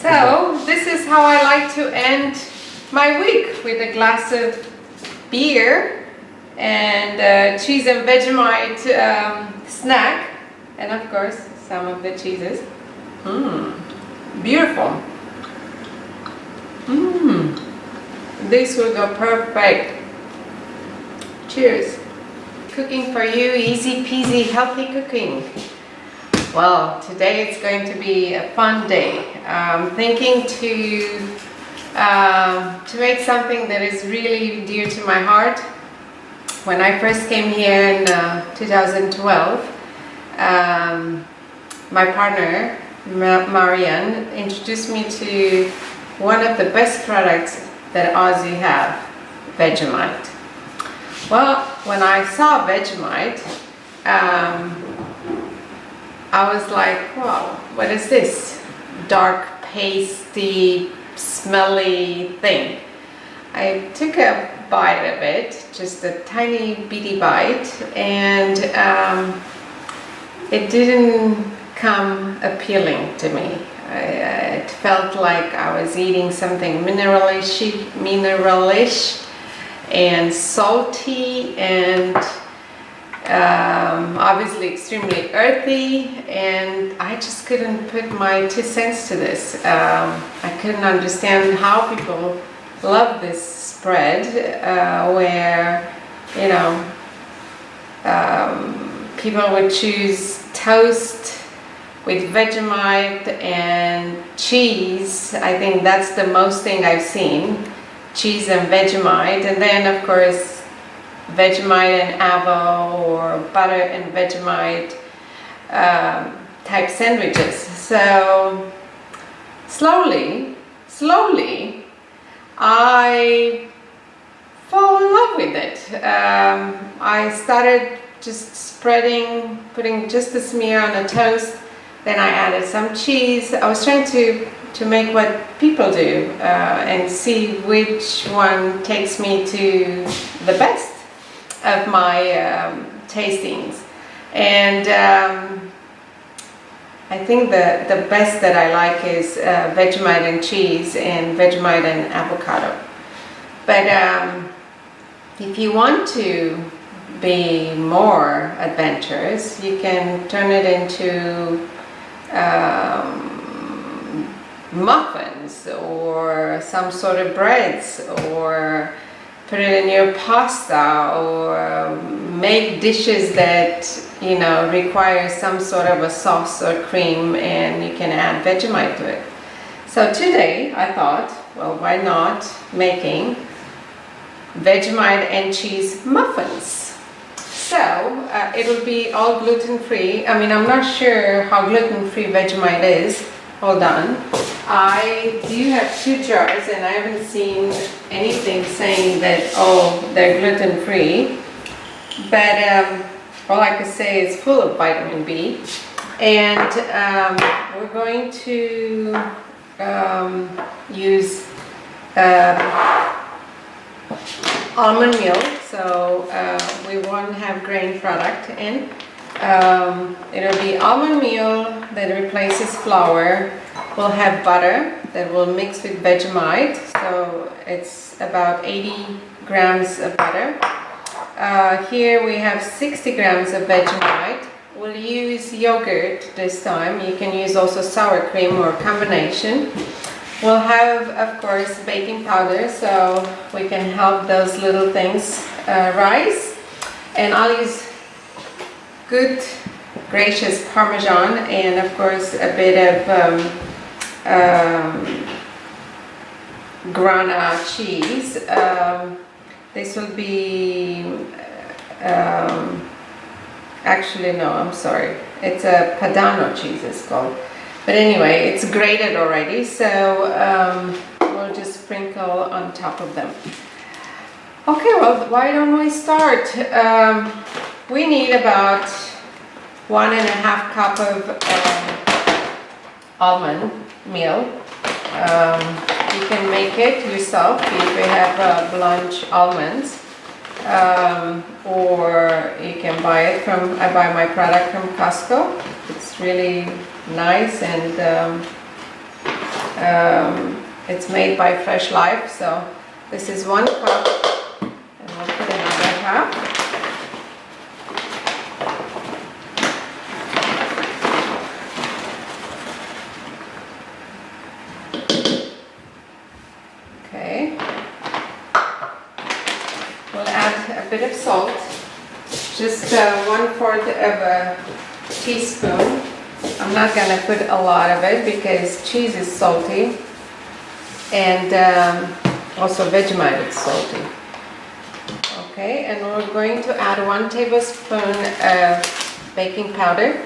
So this is how I like to end my week, with a glass of beer and cheese and Vegemite snack, and of course some of the cheeses. Beautiful. This will go perfect. Cheers. Cooking for you, easy peasy, healthy cooking. Well, today it's going to be a fun day. I'm thinking to make something that is really dear to my heart. When I first came here in 2012, my partner, Marianne, introduced me to one of the best products that Aussie have, Vegemite. Well, when I saw Vegemite, I was like, wow, what is this dark, pasty, smelly thing? I took a bite of it, just a tiny bitty bite, and it didn't come appealing to me. It felt like I was eating something mineralish and salty and obviously extremely earthy, and I just couldn't put my 2 cents to this. I couldn't understand how people love this spread where, you know, people would choose toast with Vegemite and cheese. I think that's the most thing I've seen, cheese and Vegemite, and then of course Vegemite and avo or butter and Vegemite type sandwiches. So slowly I fall in love with it. I started just spreading, putting just a smear on a toast. Then I added some cheese. I was trying to make what people do and see which one takes me to the best of my tastings. And I think the best that I like is Vegemite and cheese and Vegemite and avocado. But if you want to be more adventurous, you can turn it into muffins or some sort of breads, or put it in your pasta, or make dishes that, you know, require some sort of a sauce or cream, and you can add Vegemite to it. So today I thought, well, why not making Vegemite and cheese muffins? So it'll be all gluten-free. I mean, I'm not sure how gluten-free Vegemite is. Hold on. I do have 2 jars, and I haven't seen anything saying that, oh, they're gluten-free. But all I could say is full of vitamin B. And we're going to use almond milk, so we won't have grain product in. It'll be almond meal that replaces flour. We'll have butter that will mix with Vegemite, so it's about 80 grams of butter. Here we have 60 grams of Vegemite. We'll use yogurt this time. You can use also sour cream or combination. We'll have, of course, baking powder, so we can help those little things rise. And I'll use good, gracious Parmesan, and of course a bit of grana cheese. This will be, actually no, I'm sorry. It's a Padano cheese, it's called. But anyway, it's grated already, so we'll just sprinkle on top of them. Okay, well, why don't we start? We need about 1.5 cup of almond meal. You can make it yourself if you have blanch almonds, or you can buy it from, I buy my product from Costco. It's really nice and It's made by Fresh Life, so this is 1 cup, and we'll put another half. Okay. We'll add a bit of salt, just 1/4 of a teaspoon. I'm not going to put a lot of it because cheese is salty, and also Vegemite is salty. Okay, and we're going to add 1 tablespoon of baking powder.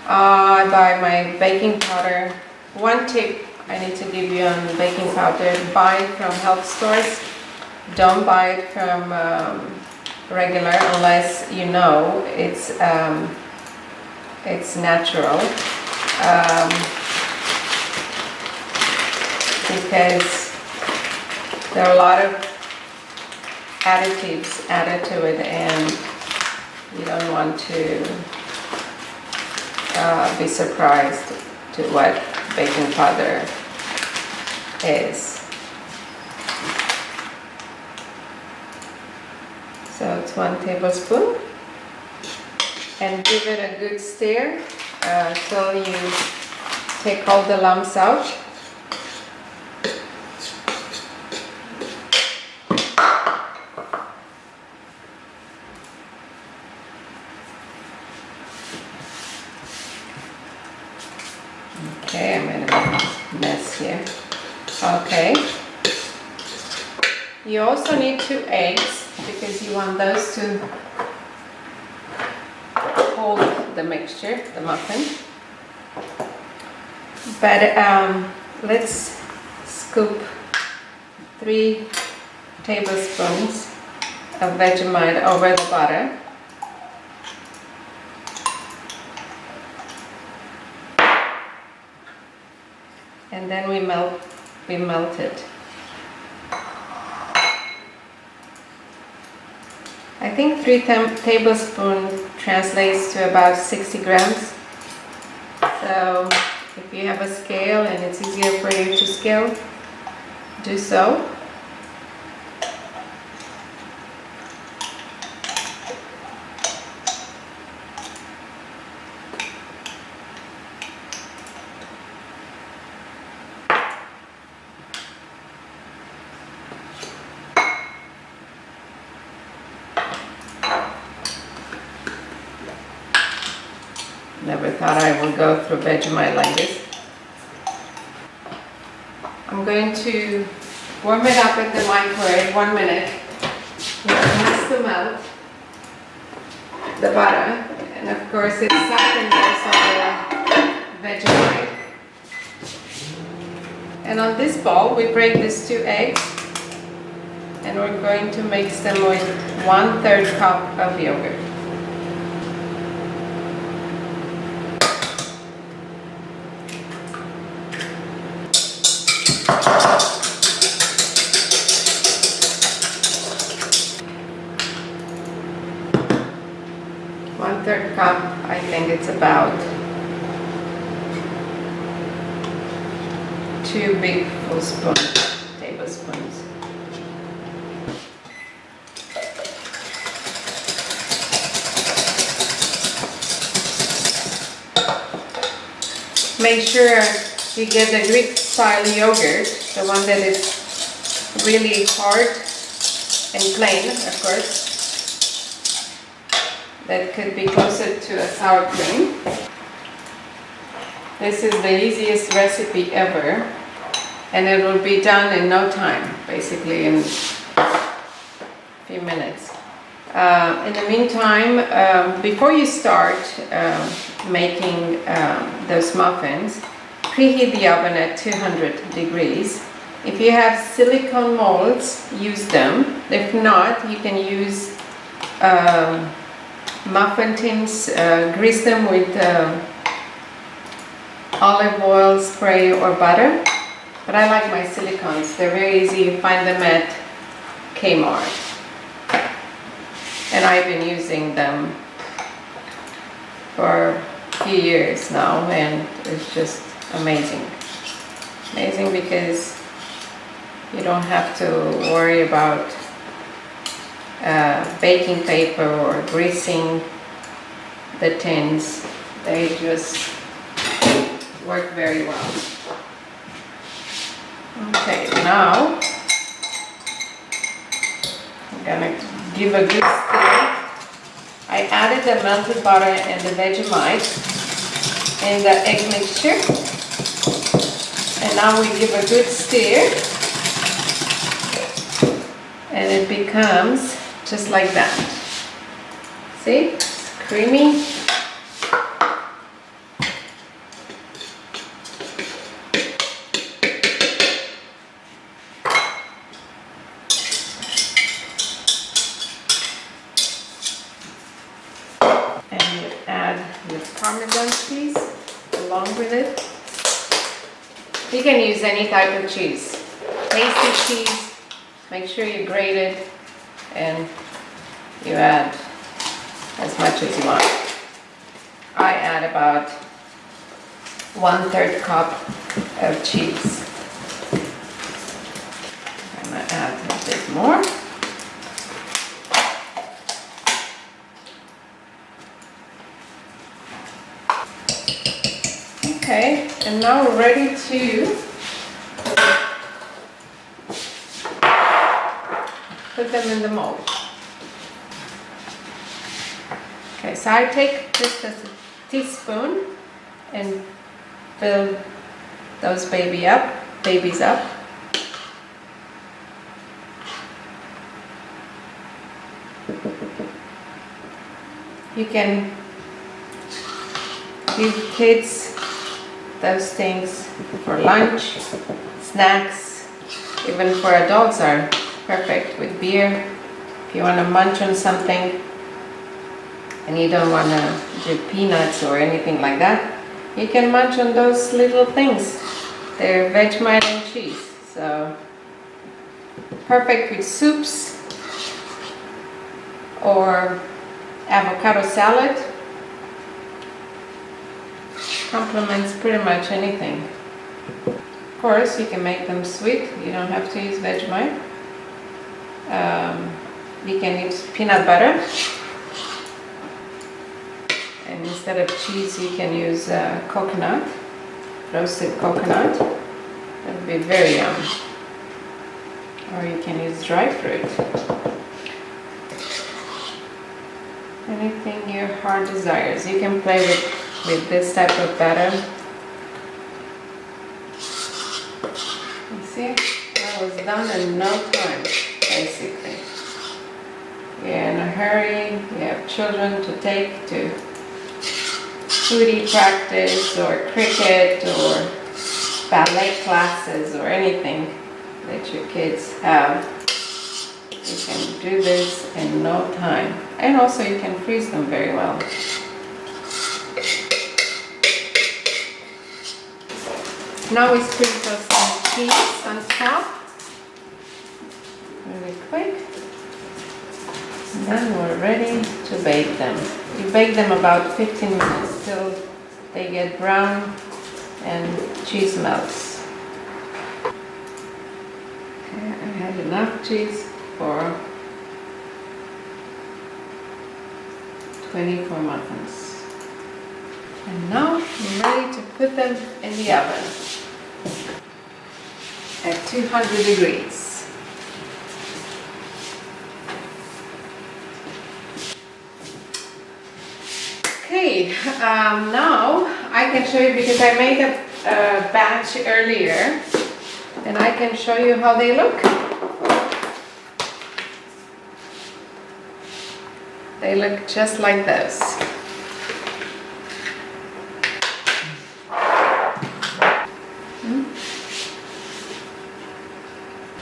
I buy my baking powder. 1 tip I need to give you on baking powder: buy it from health stores. Don't buy it from regular unless you know it's natural, because there are a lot of additives added to it, and you don't want to be surprised to what baking powder is. So it's 1 tablespoon, and give it a good stir till you take all the lumps out. Okay, I made a mess here. Okay. You also need 2 eggs because you want those to hold the mixture, the muffin. But let's scoop 3 tablespoons of Vegemite over the butter. And then we melt it. I think 3 tablespoons translates to about 60 grams. So if you have a scale and it's easier for you to scale, do so. Never thought I would go through Vegemite like this. I'm going to warm it up in the microwave 1 minute. It has to melt the butter, and of course it's softened also the Vegemite. And on this bowl we break these 2 eggs, and we're going to mix them with 1/3 cup of yogurt. One-third cup, I think it's about 2 big tablespoons. Make sure you get the Greek style yogurt, the one that is really hard and plain, of course. That could be closer to a sour cream. This is the easiest recipe ever, and it will be done in no time, basically in a few minutes. In the meantime, before you start making those muffins, preheat the oven at 200 degrees. If you have silicone molds, use them. If not, you can use muffin tins, grease them with olive oil, spray, or butter. But I like my silicones. They're very easy. You find them at Kmart. And I've been using them for a few years now, and it's just amazing. Amazing because you don't have to worry about baking paper or greasing the tins. They just work very well. Okay, now I'm gonna give a good stir. I added the melted butter and the Vegemite in the egg mixture. And now we give a good stir. And it becomes just like that. See? It's creamy. With Parmesan cheese along with it. You can use any type of cheese. Peasy cheese, make sure you grate it and you add as much as you want. I add about 1/3 cup of cheese. I'm gonna add a bit more. Okay, and now we're ready to put them in the mold. Okay, so I take just a teaspoon and fill those babies up. You can give kids those things for lunch, snacks, even for adults are perfect with beer. If you want to munch on something and you don't want to do peanuts or anything like that, you can munch on those little things. They're Vegemite and cheese, so perfect with soups or avocado salad. Complements pretty much anything. Of course, you can make them sweet. You don't have to use Vegemite. You can use peanut butter. And instead of cheese, you can use coconut, roasted coconut. That would be very yummy. Or you can use dry fruit. Anything your heart desires. You can play with this type of batter. You see, that was done in no time, basically. You're in a hurry, you have children to take to foodie practice or cricket or ballet classes or anything that your kids have. You can do this in no time. And also you can freeze them very well. Now we sprinkle some cheese on top, really quick, and then we're ready to bake them. You bake them about 15 minutes till they get brown and cheese melts. Okay, I had enough cheese for 24 muffins. And now I'm ready to put them in the oven at 200 degrees. Okay, now I can show you, because I made a batch earlier, and I can show you how they look. They look just like this.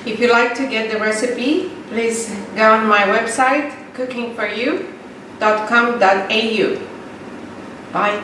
If you like to get the recipe, please go on my website, cooking4u.com.au. Bye.